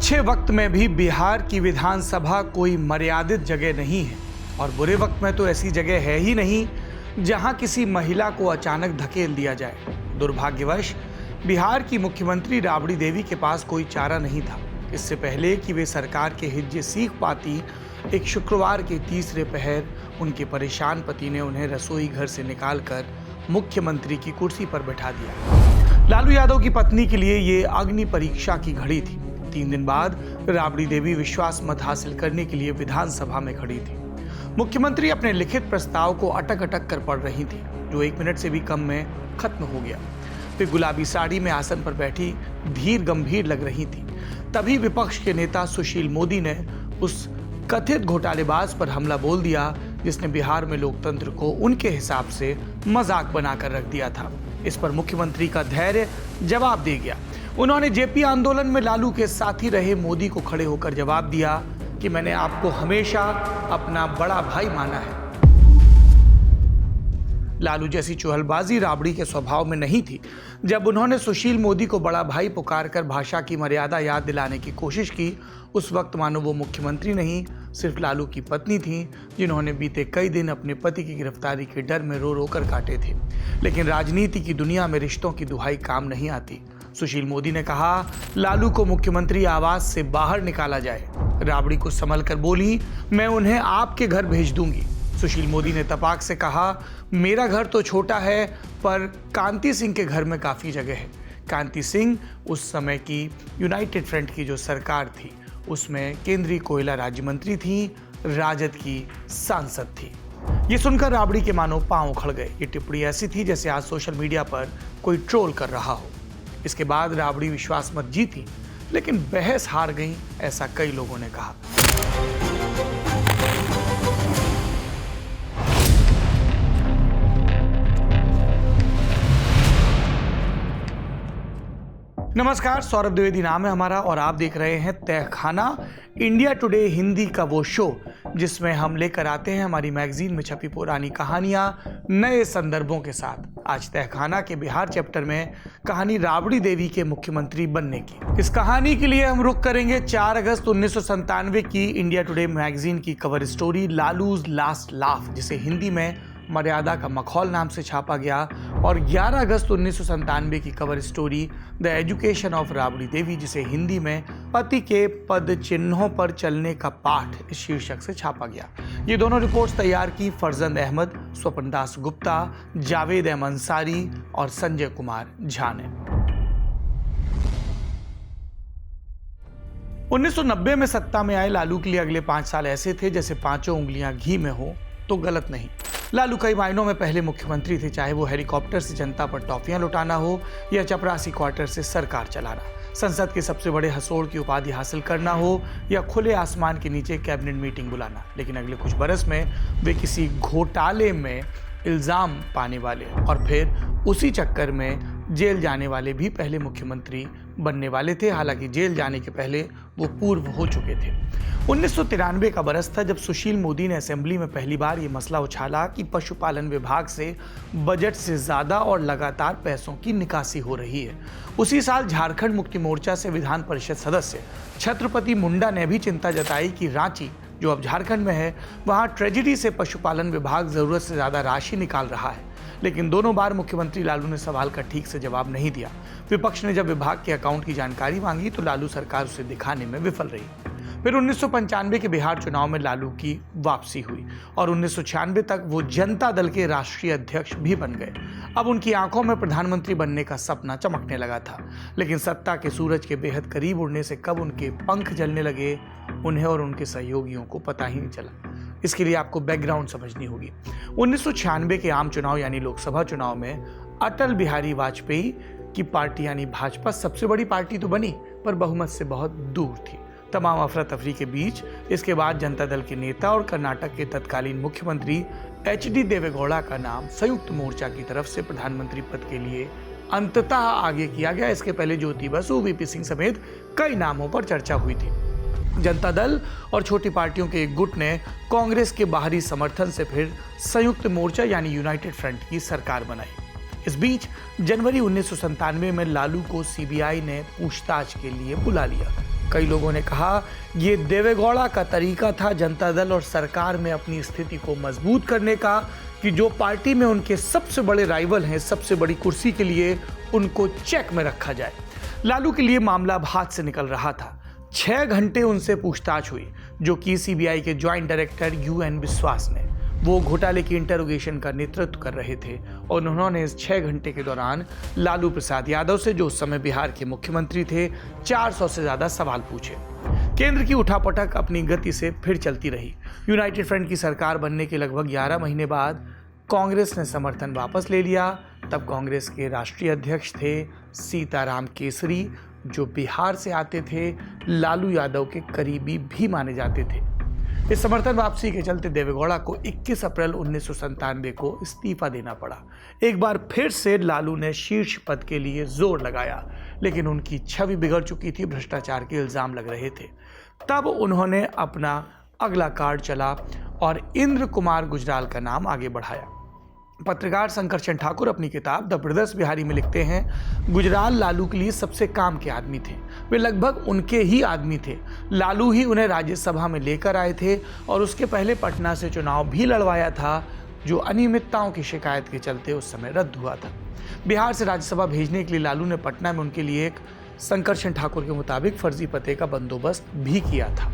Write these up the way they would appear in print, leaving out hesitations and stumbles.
अच्छे वक्त में भी बिहार की विधानसभा कोई मर्यादित जगह नहीं है और बुरे वक्त में तो ऐसी जगह है ही नहीं जहां किसी महिला को अचानक धकेल दिया जाए। दुर्भाग्यवश बिहार की मुख्यमंत्री राबड़ी देवी के पास कोई चारा नहीं था। इससे पहले कि वे सरकार के हिज्जे सीख पाती, एक शुक्रवार के तीसरे पहर उनके परेशान पति ने उन्हें रसोई घर से निकालकर मुख्यमंत्री की कुर्सी पर बैठा दिया। लालू यादव की पत्नी के लिए ये अग्नि परीक्षा की घड़ी थी। 3 दिन बाद राबड़ी देवी विश्वास मत हासिल करने के लिए विधानसभा में खड़ी थी। मुख्यमंत्री अपने लिखित प्रस्ताव को अटक अटक कर पढ़ रही थी, जो 1 मिनट से भी कम में खत्म हो गया। वे गुलाबी साड़ी में आसन पर बैठी धीर गंभीर लग रही थी। तभी विपक्ष के नेता सुशील मोदी ने उस कथित घोटालेबाज पर हमला बोल दिया, जिसने बिहार में लोकतंत्र को उनके हिसाब से मजाक बनाकर रख दिया था। इस पर मुख्यमंत्री का धैर्य जवाब दे गया। उन्होंने जेपी आंदोलन में लालू के साथी रहे मोदी को खड़े होकर जवाब दिया कि मैंने आपको हमेशा अपना बड़ा भाई माना है। लालू जैसी चुहलबाजी राबड़ी के स्वभाव में नहीं थी। जब उन्होंने सुशील मोदी को बड़ा भाई पुकारकर भाषा की मर्यादा याद दिलाने की कोशिश की, उस वक्त मानो वो मुख्यमंत्री नहीं, सिर्फ लालू की पत्नी थी, जिन्होंने बीते कई दिन अपने पति की गिरफ्तारी के डर में रो रो कर काटे थे। लेकिन राजनीति की दुनिया में रिश्तों की दुहाई काम नहीं आती। सुशील मोदी ने कहा, लालू को मुख्यमंत्री आवास से बाहर निकाला जाए। राबड़ी को संभल कर बोली, मैं उन्हें आपके घर भेज दूंगी। सुशील मोदी ने तपाक से कहा, मेरा घर तो छोटा है, पर कांति सिंह के घर में काफी जगह है। कांति सिंह उस समय की यूनाइटेड फ्रंट की जो सरकार थी, उसमें केंद्रीय कोयला राज्य मंत्री थी, राजद की सांसद थी। ये सुनकर राबड़ी के मानो पांव उखड़ गए। ये टिप्पणी ऐसी थी जैसे आज सोशल मीडिया पर कोई ट्रोल कर रहा हो। इसके बाद राबड़ी विश्वास मत जीती, लेकिन बहस हार गई, ऐसा कई लोगों ने कहा। नमस्कार, सौरभ द्विवेदी नाम है हमारा और आप देख रहे हैं तहखाना, इंडिया टुडे हिंदी का वो शो जिसमें हम लेकर आते हैं हमारी मैगजीन में छपी पुरानी कहानियां नए संदर्भों के साथ। आज तहखाना के बिहार चैप्टर में कहानी राबड़ी देवी के मुख्यमंत्री बनने की। इस कहानी के लिए हम रुख करेंगे 4 अगस्त 1997 की इंडिया टुडे मैगजीन की कवर स्टोरी लालूज लास्ट लाफ, जिसे हिंदी में मर्यादा का मखौल नाम से छापा गया, और 11 अगस्त 1997 की cover story the education of Rabri Devi, जिसे हिंदी में पति के पद चिन्हों पर चलने का पाठ इस शीर्षक से छापा गया। ये दोनों रिपोर्ट्स तैयार की फरजंद अहमद, स्वपन दास गुप्ता, जावेद अहमद अंसारी और संजय कुमार झा ने। 1990 में सत्ता में आए लालू के लिए अगले 5 साल ऐसे थे जैसे 5 उंगलियां घी में हो तो गलत नहीं। लालू कई मायनों में पहले मुख्यमंत्री थे, चाहे वो हेलीकॉप्टर से जनता पर टॉफियां लुटाना हो या चपरासी क्वार्टर से सरकार चलाना, संसद के सबसे बड़े हसोड़ की उपाधि हासिल करना हो या खुले आसमान के नीचे कैबिनेट मीटिंग बुलाना। लेकिन अगले कुछ बरस में वे किसी घोटाले में इल्जाम पाने वाले और फिर उसी चक्कर में जेल जाने वाले भी पहले मुख्यमंत्री बनने वाले थे। हालांकि जेल जाने के पहले वो पूर्व हो चुके थे। 1993 का बरस था जब सुशील मोदी ने असेंबली में पहली बार ये मसला उछाला कि पशुपालन विभाग से बजट से ज्यादा और लगातार पैसों की निकासी हो रही है। उसी साल झारखंड मुक्ति मोर्चा से विधान परिषद सदस्य छत्रपति मुंडा ने भी चिंता जताई कि रांची, जो अब झारखंड में है, वहां ट्रेजेडी से पशुपालन विभाग जरूरत से ज्यादा राशि निकाल रहा है। लेकिन दोनों बार मुख्यमंत्री लालू ने सवाल का ठीक से जवाब नहीं दिया। विपक्ष ने जब विभाग के अकाउंट की जानकारी मांगी तो लालू सरकार उसे दिखाने में विफल रही। फिर 1995 के बिहार चुनाव में लालू की वापसी हुई और 1996 तक वो जनता दल के राष्ट्रीय अध्यक्ष भी बन गए। अब उनकी आंखों में प्रधानमंत्री बनने का सपना चमकने लगा था। लेकिन सत्ता के सूरज के बेहद करीब उड़ने से कब उनके पंख जलने लगे, उन्हें और उनके सहयोगियों को पता ही नहीं चला। इसके लिए आपको बैकग्राउंड समझनी होगी। 1996 के आम चुनाव यानी लोकसभा चुनाव में अटल बिहारी वाजपेयी की पार्टी यानी भाजपा सबसे बड़ी पार्टी तो बनी, पर बहुमत से बहुत दूर थी। तमाम अफरा तफरी के बीच इसके बाद जनता दल के नेता और कर्नाटक के तत्कालीन मुख्यमंत्री HD देवेगौड़ा का नाम संयुक्त मोर्चा की तरफ से प्रधानमंत्री पद के लिए अंततः आगे किया गया। इसके पहले ज्योति बसु, VP सिंह समेत कई नामों पर चर्चा हुई थी। जनता दल और छोटी पार्टियों के एक गुट ने कांग्रेस के बाहरी समर्थन से फिर संयुक्त मोर्चा यानी यूनाइटेड फ्रंट की सरकार बनाई। इस बीच जनवरी 1997 में लालू को CBI ने पूछताछ के लिए बुला लिया। कई लोगों ने कहा ये देवेगौड़ा का तरीका था जनता दल और सरकार में अपनी स्थिति को मजबूत करने का, कि जो पार्टी में उनके सबसे बड़े राइवल हैं, सबसे बड़ी कुर्सी के लिए उनको चेक में रखा जाए। लालू के लिए मामला अब हाथ से निकल रहा था। 6 घंटे उनसे पूछताछ हुई, जो कि सीबीआई के ज्वाइंट डायरेक्टर यूएन विश्वास ने। वो घोटाले की इंटरोगेशन का नेतृत्व कर रहे थे और उन्होंने इस 6 घंटे के दौरान लालू प्रसाद यादव से, जो उस समय बिहार के मुख्यमंत्री थे, 400 से ज्यादा सवाल पूछे। केंद्र की उठापटक अपनी गति से फिर चलती रही। यूनाइटेड फ्रंट की सरकार बनने के लगभग 11 महीने बाद कांग्रेस ने समर्थन वापस ले लिया। तब कांग्रेस के राष्ट्रीय अध्यक्ष थे सीताराम केसरी, जो बिहार से आते थे, लालू यादव के करीबी भी माने जाते थे। इस समर्थन वापसी के चलते देवेगौड़ा को 21 अप्रैल 1997 को इस्तीफा देना पड़ा। एक बार फिर से लालू ने शीर्ष पद के लिए जोर लगाया, लेकिन उनकी छवि बिगड़ चुकी थी, भ्रष्टाचार के इल्जाम लग रहे थे। तब उन्होंने अपना अगला कार्ड चला और इंद्र कुमार गुजराल का नाम आगे बढ़ाया। पत्रकार शंकरचंद ठाकुर अपनी किताब द ब्रदर्स बिहारी में लिखते हैं, गुजराल लालू के लिए सबसे काम के आदमी थे। वे लगभग उनके ही आदमी थे। लालू ही उन्हें राज्यसभा में लेकर आए थे और उसके पहले पटना से चुनाव भी लड़वाया था, जो अनियमितताओं की शिकायत के चलते उस समय रद्द हुआ था। बिहार से राज्यसभा भेजने के लिए लालू ने पटना में उनके लिए एक शंकरचंद ठाकुर के मुताबिक फर्जी पते का बंदोबस्त भी किया था।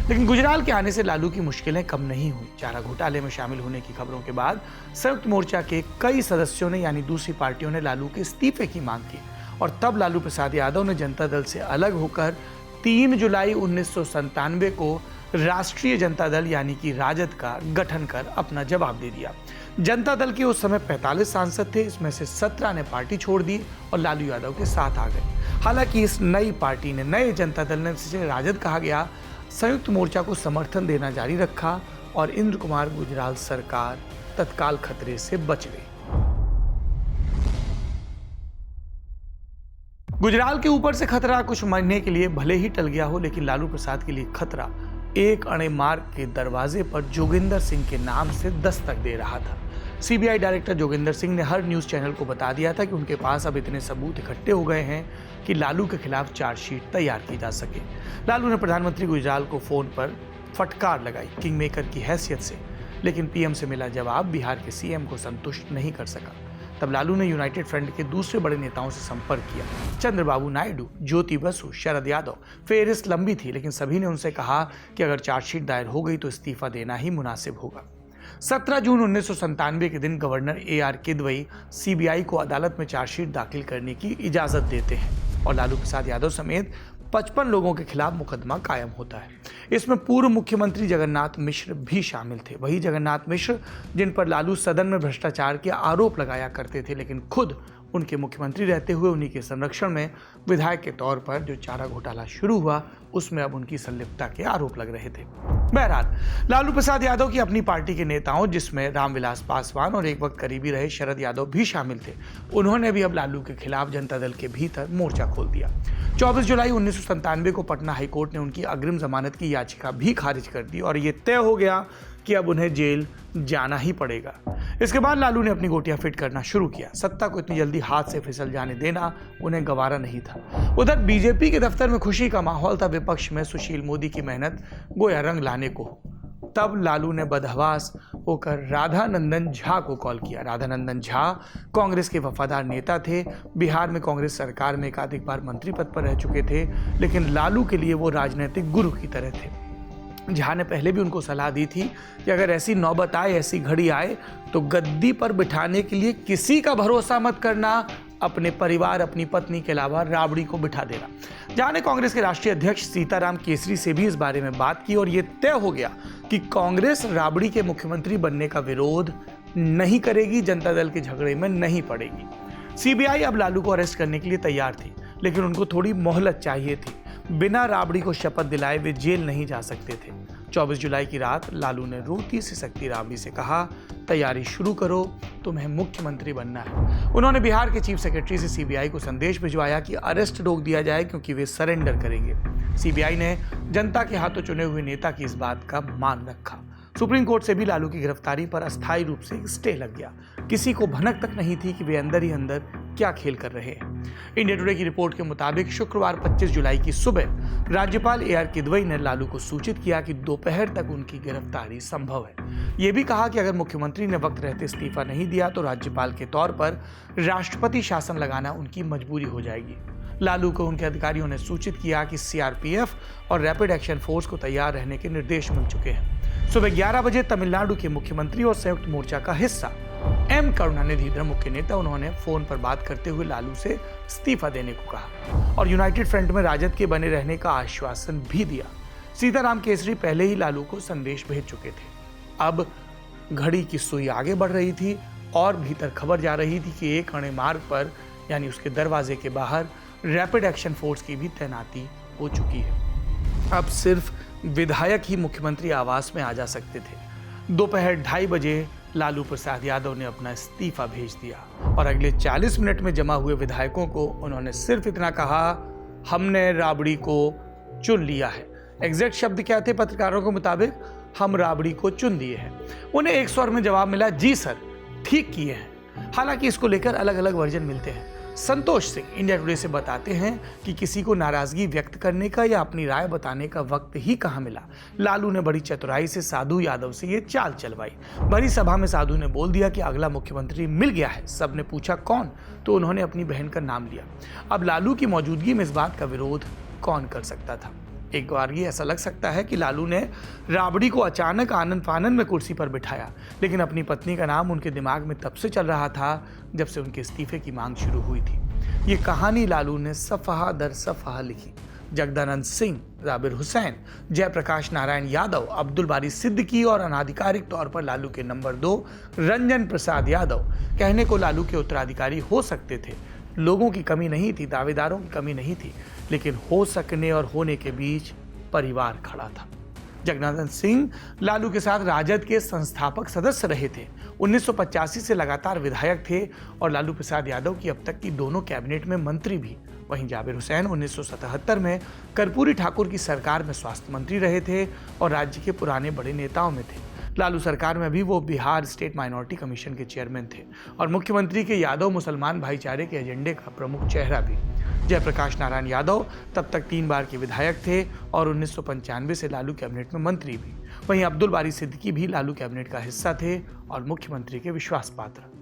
लेकिन गुजराल के आने से लालू की मुश्किलें कम नहीं हुई। चारा घोटाले में शामिल होने की खबरों के बाद संयुक्त मोर्चा के कई सदस्यों ने, यानी दूसरी पार्टियों ने, लालू के इस्तीफे की मांग की और तब लालू प्रसाद यादव ने जनता दल से अलग होकर 3 जुलाई 1997 को राष्ट्रीय जनता दल यानी कि राजद का गठन कर अपना जवाब दे दिया। जनता दल के उस समय 45 सांसद थे, इसमें से 17 ने पार्टी छोड़ दी और लालू यादव के साथ आ गए। हालांकि इस नई पार्टी ने, नए जनता दल ने, जिसे राजद कहा गया, संयुक्त मोर्चा को समर्थन देना जारी रखा और इंद्र कुमार गुजराल सरकार तत्काल खतरे से बच गई। गुजराल के ऊपर से खतरा कुछ महीने के लिए भले ही टल गया हो, लेकिन लालू प्रसाद के लिए खतरा एक अणे मार्ग के दरवाजे पर जोगिंदर सिंह के नाम से दस्तक दे रहा था। सीबीआई डायरेक्टर जोगिंदर सिंह ने हर न्यूज चैनल को बता दिया था कि उनके पास अब इतने सबूत इकट्ठे हो गए हैं कि लालू के खिलाफ चार्जशीट तैयार की जा सके। लालू ने प्रधानमंत्री गुजराल को फोन पर फटकार लगाई किंग मेकर की हैसियत से, लेकिन पीएम से मिला जवाब बिहार के सीएम को संतुष्ट नहीं कर सका। तब लालू ने यूनाइटेड फ्रंट के दूसरे बड़े नेताओं से संपर्क किया। चंद्रबाबू नायडू, ज्योति बसु, शरद यादव। फेहरिस्त लंबी थी, लेकिन सभी ने उनसे कहा कि अगर चार्जशीट दायर हो गई तो इस्तीफा देना ही मुनासिब होगा। 17 जून 1997 के दिन गवर्नर AR किदवई सीबीआई को अदालत में चार्जशीट दाखिल करने की इजाजत देते हैं और लालू प्रसाद यादव समेत 55 लोगों के खिलाफ मुकदमा कायम होता है। इसमें पूर्व मुख्यमंत्री जगन्नाथ मिश्र भी शामिल थे। वही जगन्नाथ मिश्र जिन पर लालू सदन में भ्रष्टाचार के आरोप लगाया करते थे, लेकिन खुद उनके मुख्यमंत्री रहते हुए उन्हीं के संरक्षण में विधायक के तौर पर जो चारा घोटाला शुरू हुआ, उसमें अब उनकी संलिप्तता के आरोप लग रहे थे। बहरहाल, लालू प्रसाद यादव की अपनी पार्टी के नेताओं, जिसमें रामविलास पासवान और एक वक्त करीबी रहे शरद यादव भी शामिल थे, उन्होंने भी अब लालू के खिलाफ जनता दल के भीतर मोर्चा खोल दिया। 24 जुलाई 1997 को पटना हाईकोर्ट ने उनकी अग्रिम जमानत की याचिका भी खारिज कर दी और ये तय हो गया कि अब उन्हें जेल जाना ही पड़ेगा। इसके बाद लालू ने अपनी गोटियां फिट करना शुरू किया। सत्ता को इतनी जल्दी हाथ से फिसल जाने देना उन्हें गवारा नहीं था। उधर बीजेपी के दफ्तर में खुशी का माहौल था। विपक्ष में सुशील मोदी की मेहनत गोया रंग लाने को। तब लालू ने बदहवास होकर राधानंदन झा को कॉल किया। राधानंदन झा कांग्रेस के वफादार नेता थे। बिहार में कांग्रेस सरकार में एकाधिक बार मंत्री पद पर रह चुके थे, लेकिन लालू के लिए वो राजनीतिक गुरु की तरह थे। झा ने पहले भी उनको सलाह दी थी कि अगर ऐसी नौबत आए, ऐसी घड़ी आए, तो गद्दी पर बिठाने के लिए किसी का भरोसा मत करना, अपने परिवार, अपनी पत्नी के अलावा राबड़ी को बिठा देना। झा ने कांग्रेस के राष्ट्रीय अध्यक्ष सीताराम केसरी से भी इस बारे में बात की और यह तय हो गया कि कांग्रेस राबड़ी के मुख्यमंत्री बनने का विरोध नहीं करेगी, जनता दल के झगड़े में नहीं पड़ेगी। सीबीआई अब लालू को अरेस्ट करने के लिए तैयार थी, लेकिन उनको थोड़ी मोहलत चाहिए थी। बिना राबड़ी को शपथ दिलाए वे जेल नहीं जा सकते थे। 24 जुलाई की रात लालू ने रोती सिसकती राबड़ी से कहा, तैयारी शुरू करो, तुम्हें मुख्यमंत्री बनना है। उन्होंने बिहार के चीफ सेक्रेटरी से सीबीआई को संदेश भिजवाया कि अरेस्ट रोक दिया जाए, क्योंकि वे सरेंडर करेंगे। सीबीआई ने जनता के हाथों चुने हुए नेता की इस बात का मान रखा। सुप्रीम कोर्ट से भी लालू की गिरफ्तारी पर अस्थायी रूप से स्टे लग गया। किसी को भनक तक नहीं थी कि वे अंदर ही अंदर क्या खेल कर रहे हैं। इंडिया टुडे की रिपोर्ट के मुताबिक शुक्रवार 25 जुलाई की सुबह राज्यपाल AR किदवई ने लालू को सूचित किया कि दोपहर तक उनकी गिरफ्तारी संभव है। यह भी कहा कि अगर मुख्यमंत्री ने वक्त रहते इस्तीफा नहीं दिया तो राज्यपाल के तौर पर राष्ट्रपति शासन लगाना उनकी मजबूरी हो जाएगी। लालू को उनके अधिकारियों ने सूचित किया कि CRPF और रैपिड एक्शन फोर्स को तैयार रहने के निर्देश मिल चुके हैं। सुबह 11 बजे तमिलनाडु के मुख्यमंत्री और संयुक्त मोर्चा का हिस्सा M करुणानिधि द्रमुक के नेता उन्होंने फोन पर बात करते हुए लालू से इस्तीफा देने को कहा और यूनाइटेड फ्रंट में राजद के बने रहने का आश्वासन भी दिया। सीताराम केसरी पहले ही लालू को संदेश भेज चुके थे। अब घड़ी की सुई आगे बढ़ रही थी और भीतर खबर जा रही थी कि एक अणे मार्ग पर यानी उसके दरवाजे के बाहर रैपिड एक्शन फोर्स की भी तैनाती हो चुकी है। अब सिर्फ विधायक ही मुख्यमंत्री आवास में आ जा सकते थे। दोपहर 2:30 बजे लालू प्रसाद यादव ने अपना इस्तीफा भेज दिया और अगले 40 मिनट में जमा हुए विधायकों को उन्होंने सिर्फ इतना कहा, हमने राबड़ी को चुन लिया है। एग्जैक्ट शब्द क्या थे पत्रकारों के मुताबिक, हम राबड़ी को चुन लिए हैं। उन्हें एक स्वर में जवाब मिला, जी सर, ठीक किए हैं। हालांकि इसको लेकर अलग अलग वर्जन मिलते हैं। संतोष सिंह इंडिया टुडे से बताते हैं कि किसी को नाराजगी व्यक्त करने का या अपनी राय बताने का वक्त ही कहां मिला। लालू ने बड़ी चतुराई से साधु यादव से ये चाल चलवाई। बड़ी सभा में साधु ने बोल दिया कि अगला मुख्यमंत्री मिल गया है। सबने पूछा कौन, तो उन्होंने अपनी बहन का नाम लिया। अब लालू की मौजूदगी में इस बात का विरोध कौन कर सकता था। एक बार ये ऐसा लग सकता है कि लालू ने राबड़ी को अचानक आनंद फानन में कुर्सी पर बिठाया, लेकिन अपनी पत्नी का नाम उनके दिमाग में तब से चल रहा था जब से उनके इस्तीफे की मांग शुरू हुई थी। ये कहानी लालू ने सफहा दर सफहा लिखी। जगदानंद सिंह, जाबिर हुसैन, जयप्रकाश नारायण यादव, अब्दुल बारी सिद्दीकी और अनाधिकारिक तौर पर लालू के नंबर 2 रंजन प्रसाद यादव कहने को लालू के उत्तराधिकारी हो सकते थे। लोगों की कमी नहीं थी, दावेदारों की कमी नहीं थी, लेकिन हो सकने और होने के बीच परिवार खड़ा था। जगदानंद सिंह लालू के साथ राजद के संस्थापक सदस्य रहे थे। 1985 से लगातार विधायक थे और लालू प्रसाद यादव की अब तक की दोनों कैबिनेट में मंत्री भी। वहीं जाबिर हुसैन 1977 में कर्पूरी ठाकुर की सरकार में स्वास्थ्य मंत्री रहे थे और राज्य के पुराने बड़े नेताओं में थे। लालू सरकार में भी वो बिहार स्टेट माइनॉरिटी कमीशन के चेयरमैन थे और मुख्यमंत्री के यादव मुसलमान भाईचारे के एजेंडे का प्रमुख चेहरा भी। जयप्रकाश नारायण यादव तब तक 3 बार के विधायक थे और 1995 से लालू कैबिनेट में मंत्री भी। वहीं अब्दुल बारी सिद्दीकी भी लालू कैबिनेट का हिस्सा थे और मुख्यमंत्री के विश्वास पात्र।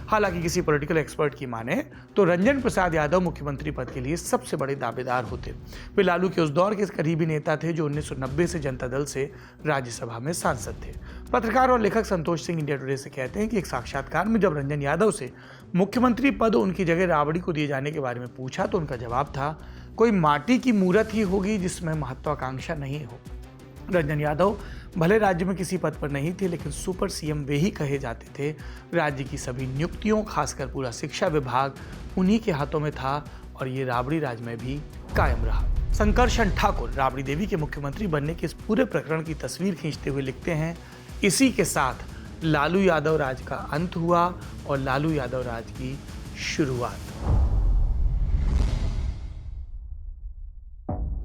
हालांकि किसी पॉलिटिकल एक्सपर्ट की माने तो रंजन प्रसाद यादव मुख्यमंत्री पद के लिए सबसे बड़े दावेदार होते। वे लालू के उस दौर के करीबी नेता थे जो 1990 से जनता दल से राज्यसभा में सांसद थे। पत्रकार और लेखक संतोष सिंह इंडिया टुडे से कहते हैं कि एक साक्षात्कार में जब रंजन यादव से मुख्यमंत्री पद उनकी जगह राबड़ी को दिए जाने के बारे में पूछा तो उनका जवाब था, कोई माटी की मूर्त ही होगी जिसमें महत्वाकांक्षा नहीं हो। रंजन यादव भले राज्य में किसी पद पर नहीं थे, लेकिन सुपर सीएम वे ही कहे जाते थे। राज्य की सभी नियुक्तियों, खासकर पूरा शिक्षा विभाग उन्हीं के हाथों में था और ये राबड़ी राज में भी कायम रहा। संकर्षण ठाकुर राबड़ी देवी के मुख्यमंत्री बनने के इस पूरे प्रकरण की तस्वीर खींचते हुए लिखते हैं, इसी के साथ लालू यादव राज का अंत हुआ और लालू यादव राज की शुरुआत।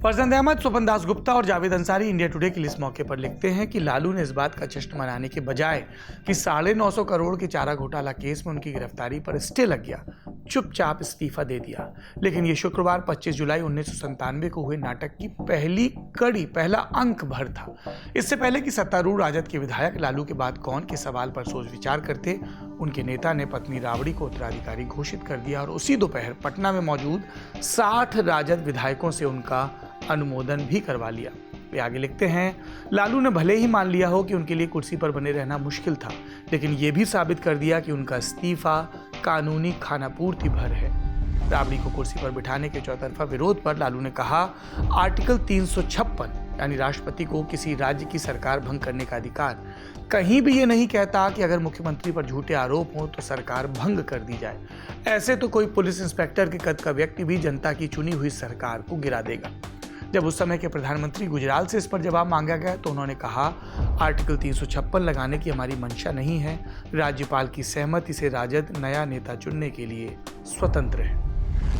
फरजंद अहमद, स्वपन दास गुप्ता और जावेद अंसारी इंडिया टुडे के लिए इस मौके पर लिखते हैं कि लालू ने इस बात का जश्न मनाने के बजाय कि 950 करोड़ के चारा घोटाला केस में उनकी गिरफ्तारी पर स्टे लग गया, चुपचाप इस्तीफा दे दिया। लेकिन ये शुक्रवार 25 जुलाई 1997 को हुए नाटक की पहली कड़ी, पहला अंक भर था। इससे पहले कि सत्तारूढ़ राजद के विधायक लालू के बाद कौन के सवाल पर सोच विचार करते, उनके नेता ने पत्नी राबड़ी को उत्तराधिकारी घोषित कर दिया और उसी दोपहर पटना में मौजूद 60 राजद विधायकों से उनका अनुमोदन भी करवा लिया। वे आगे लिखते हैं, लालू ने भले ही मान लिया हो कि उनके लिए कुर्सी पर बने रहना मुश्किल था, लेकिन यह भी साबित कर दिया कि उनका इस्तीफा कानूनी खानापूर्ति भर है। राबड़ी को कुर्सी पर बिठाने के चौतरफा विरोध पर लालू ने कहा, आर्टिकल 356 यानी राष्ट्रपति को किसी राज्य की सरकार भंग करने का अधिकार कहीं भी ये नहीं कहता कि अगर मुख्यमंत्री पर झूठे आरोप हो तो सरकार भंग कर दी जाए। ऐसे तो कोई पुलिस इंस्पेक्टर के कद का व्यक्ति भी जनता की चुनी हुई सरकार को गिरा देगा। जब उस समय के प्रधानमंत्री गुजराल से इस पर जवाब मांगा गया तो उन्होंने कहा, आर्टिकल 356 लगाने की हमारी मंशा नहीं है। राज्यपाल की सहमति से राजद नया नेता चुनने के लिए स्वतंत्र है।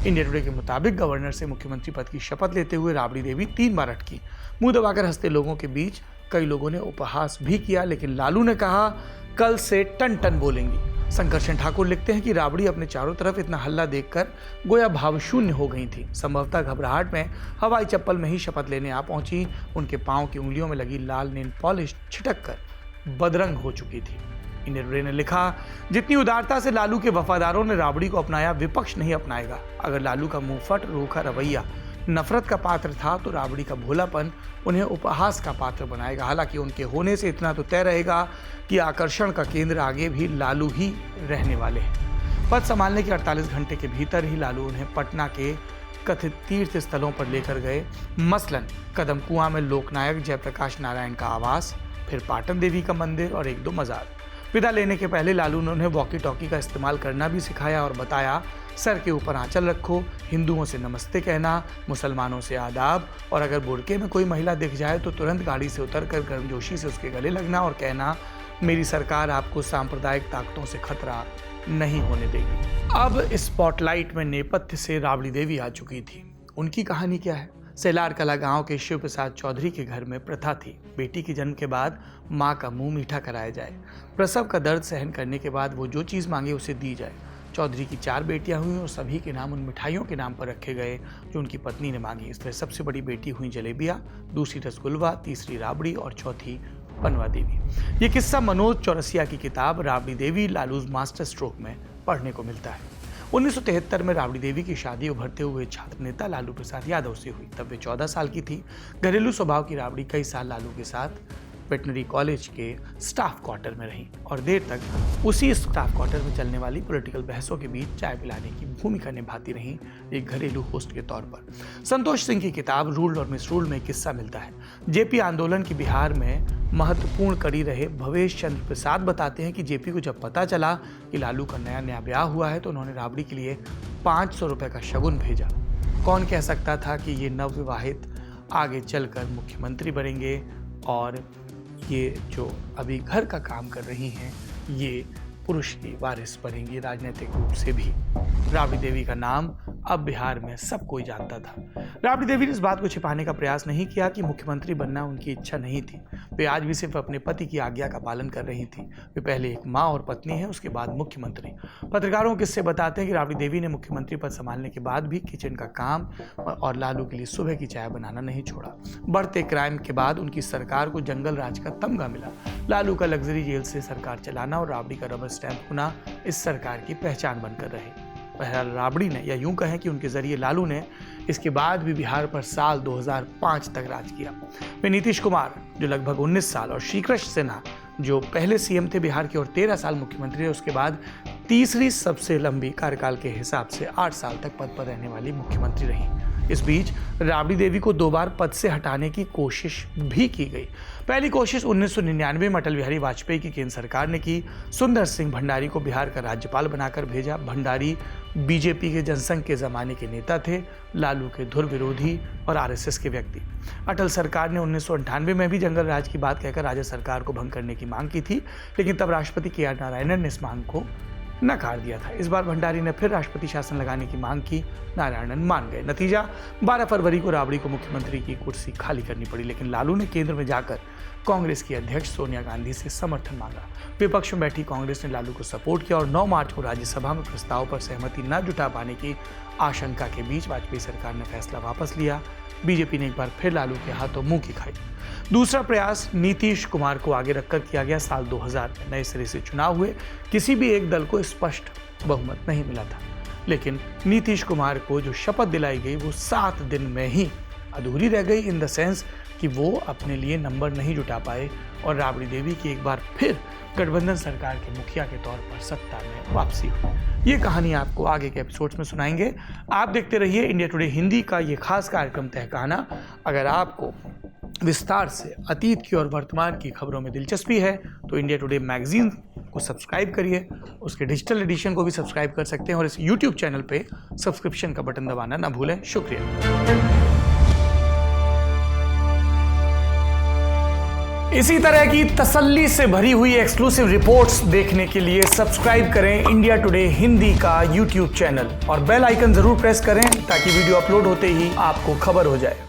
इंडिया टुडे के मुताबिक गवर्नर से मुख्यमंत्री पद की शपथ लेते हुए राबड़ी देवी 3 बार अटकी। मुंह दबाकर हंसते लोगों के बीच कई लोगों ने उपहास भी किया, लेकिन लालू ने कहा, कल से टन टन बोलेंगी। संकर्षण ठाकुर लिखते हैं कि राबड़ी अपने चारों तरफ इतना हल्ला देखकर गोया भावशून्य हो गई थी। संभवतः घबराहट में हवाई चप्पल में ही शपथ लेने आ पहुंची। उनके पांव की उंगलियों में लगी लाल नेल पॉलिश छिटक कर बदरंग हो चुकी थी। इंडियन टुडे ने लिखा, जितनी उदारता से लालू के वफादारों ने राबड़ी को अपनाया, विपक्ष नहीं अपनाएगा। अगर लालू का मुंहफट रूखा रवैया नफरत का पात्र था तो राबड़ी का भोलापन उन्हें उपहास का पात्र बनाएगा। हालांकि उनके होने से इतना तो तय रहेगा कि आकर्षण का केंद्र आगे भी लालू ही रहने वाले हैं। पद संभालने के 48 घंटे के भीतर ही लालू उन्हें पटना के कथित तीर्थ स्थलों पर लेकर गए। मसलन कदम कुआं में लोकनायक जयप्रकाश नारायण का आवास, फिर पाटन देवी का मंदिर और 1-2 मजार। विदा लेने के पहले लालू ने उन्हें वॉकी टॉकी का इस्तेमाल करना भी सिखाया और बताया, सर के ऊपर आंचल रखो, हिंदुओं से नमस्ते कहना, मुसलमानों से आदाब, और अगर बुर्के में कोई महिला दिख जाए तो तुरंत गाड़ी से उतरकर गर्मजोशी से उसके गले लगना और कहना, मेरी सरकार आपको सांप्रदायिक ताकतों से खतरा नहीं होने देगी। अब स्पॉटलाइट में नेपथ्य से राबड़ी देवी आ चुकी थी। उनकी कहानी क्या है? सेलार कला गांव के शिव प्रसाद चौधरी के घर में प्रथा थी, बेटी के जन्म के बाद मां का मुंह मीठा कराया जाए। प्रसव का दर्द सहन करने के बाद वो जो चीज़ मांगे उसे दी जाए। चौधरी की 4 बेटियां हुई और सभी के नाम उन मिठाइयों के नाम पर रखे गए जो उनकी पत्नी ने मांगी। इस तरह सबसे बड़ी बेटी हुई जलेबिया, दूसरी रसगुल्वा, तीसरी राबड़ी और चौथी पनवा देवी। ये किस्सा मनोज चौरसिया की किताब राबड़ी देवी लालूज मास्टर स्ट्रोक में पढ़ने को मिलता है। 1973 में राबड़ी देवी की शादी उभरते हुए छात्र नेता लालू प्रसाद यादव से हुई। तब वे 14 साल की थी। घरेलू स्वभाव की राबड़ी कई साल लालू के साथ वेटनरी कॉलेज के स्टाफ क्वार्टर में रही और देर तक उसी स्टाफ क्वार्टर में चलने वाली पॉलिटिकल बहसों के बीच चाय पिलाने की भूमिका निभाती रही, एक घरेलू होस्ट के तौर पर। संतोष सिंह की किताब रूल्ड और मिसरूल्ड में किस्सा मिलता है। जेपी आंदोलन की बिहार में महत्वपूर्ण कड़ी रहे भवेश चंद्र प्रसाद बताते हैं कि जेपी को जब पता चला कि लालू का नया ब्याह हुआ है तो उन्होंने राबड़ी के लिए 500 रुपये का शगुन भेजा। कौन कह सकता था कि ये नवविवाहित आगे चलकर मुख्यमंत्री बनेंगे और ये जो अभी घर का काम कर रही हैं ये पुरुष की वारिस बनेंगी राजनीतिक रूप से भी। राबड़ी देवी का नाम अब बिहार में सब कोई जानता था। राबड़ी देवी ने इस बात को छिपाने का प्रयास नहीं किया कि मुख्यमंत्री बनना उनकी इच्छा नहीं थी। वे आज भी सिर्फ अपने पति की आज्ञा का पालन कर रही थी। वे पहले एक माँ और पत्नी है, उसके बाद मुख्यमंत्री। पत्रकारों के किस्से बताते हैं कि राबड़ी देवी ने मुख्यमंत्री पद संभालने के बाद भी किचन का काम और लालू के लिए सुबह की चाय बनाना नहीं छोड़ा। बढ़ते क्राइम के बाद उनकी सरकार को जंगल राज का तमगा मिला। लालू का लग्जरी जेल से सरकार चलाना और राबड़ी का रबर स्टैंप होना इस सरकार की पहचान बनकर रहे। बहरहाल राबड़ी ने, या यूं कहें कि उनके जरिए लालू ने इसके बाद भी बिहार पर साल 2005 तक राज किया। वे नीतीश कुमार जो लगभग 19 साल और श्रीकृष्ण सिन्हा जो पहले सीएम थे बिहार के और 13 साल मुख्यमंत्री रहे, उसके बाद तीसरी सबसे लंबी कार्यकाल के हिसाब से 8 साल तक पद पर रहने वाली मुख्यमंत्री रही। इस बीच राबड़ी देवी को 2 बार पद से हटाने की कोशिश भी की गई। पहली कोशिश 1999 में अटल बिहारी वाजपेयी की केंद्र सरकार ने की। सुंदर सिंह भंडारी को बिहार का राज्यपाल बनाकर भेजा। भंडारी बीजेपी के जनसंघ के जमाने के नेता थे, लालू के धुर विरोधी और आरएसएस के व्यक्ति। अटल सरकार ने 1998 में भी जंगल राज की बात कहकर राज्य सरकार को भंग करने की मांग की थी, लेकिन तब राष्ट्रपति KR नारायणन ने इस मांग को नकार दिया था। इस बार भंडारी ने फिर राष्ट्रपति शासन लगाने की मांग की, नारायणन मान गए। नतीजा 12 फरवरी को राबड़ी को मुख्यमंत्री की कुर्सी खाली करनी पड़ी, लेकिन लालू ने केंद्र में जाकर कांग्रेस की अध्यक्ष सोनिया गांधी से समर्थन मांगा। विपक्ष में बैठी कांग्रेस ने लालू को सपोर्ट किया और 9 मार्च को राज्यसभा में प्रस्ताव पर सहमति न जुटा पाने की आशंका के बीच वाजपेयी सरकार ने फैसला वापस लिया। बीजेपी ने एक बार फिर लालू के हाथों मुंह की खाई। दूसरा प्रयास नीतीश कुमार को आगे रखकर किया गया। साल 2000 में नए सिरे से चुनाव हुए। किसी भी एक दल को स्पष्ट बहुमत नहीं मिला था, लेकिन नीतीश कुमार को जो शपथ दिलाई गई वो 7 दिन में ही अधूरी रह गई, इन द सेंस कि वो अपने लिए नंबर नहीं जुटा पाए और राबड़ी देवी की एक बार फिर गठबंधन सरकार के मुखिया के तौर पर सत्ता में वापसी हुई। ये कहानी आपको आगे के एपिसोड्स में सुनाएंगे। आप देखते रहिए इंडिया टुडे हिंदी का ये खास कार्यक्रम तहखाना। अगर आपको विस्तार से अतीत की और वर्तमान की खबरों में दिलचस्पी है तो इंडिया टुडे मैगजीन को सब्सक्राइब करिए। उसके डिजिटल एडिशन को भी सब्सक्राइब कर सकते हैं और इस यूट्यूब चैनल पे सब्सक्रिप्शन का बटन दबाना ना भूलें। शुक्रिया। इसी तरह की तसल्ली से भरी हुई एक्सक्लूसिव रिपोर्ट्स देखने के लिए सब्सक्राइब करें इंडिया टुडे हिंदी का यूट्यूब चैनल और बेल आइकन जरूर प्रेस करें ताकि वीडियो अपलोड होते ही आपको खबर हो जाए।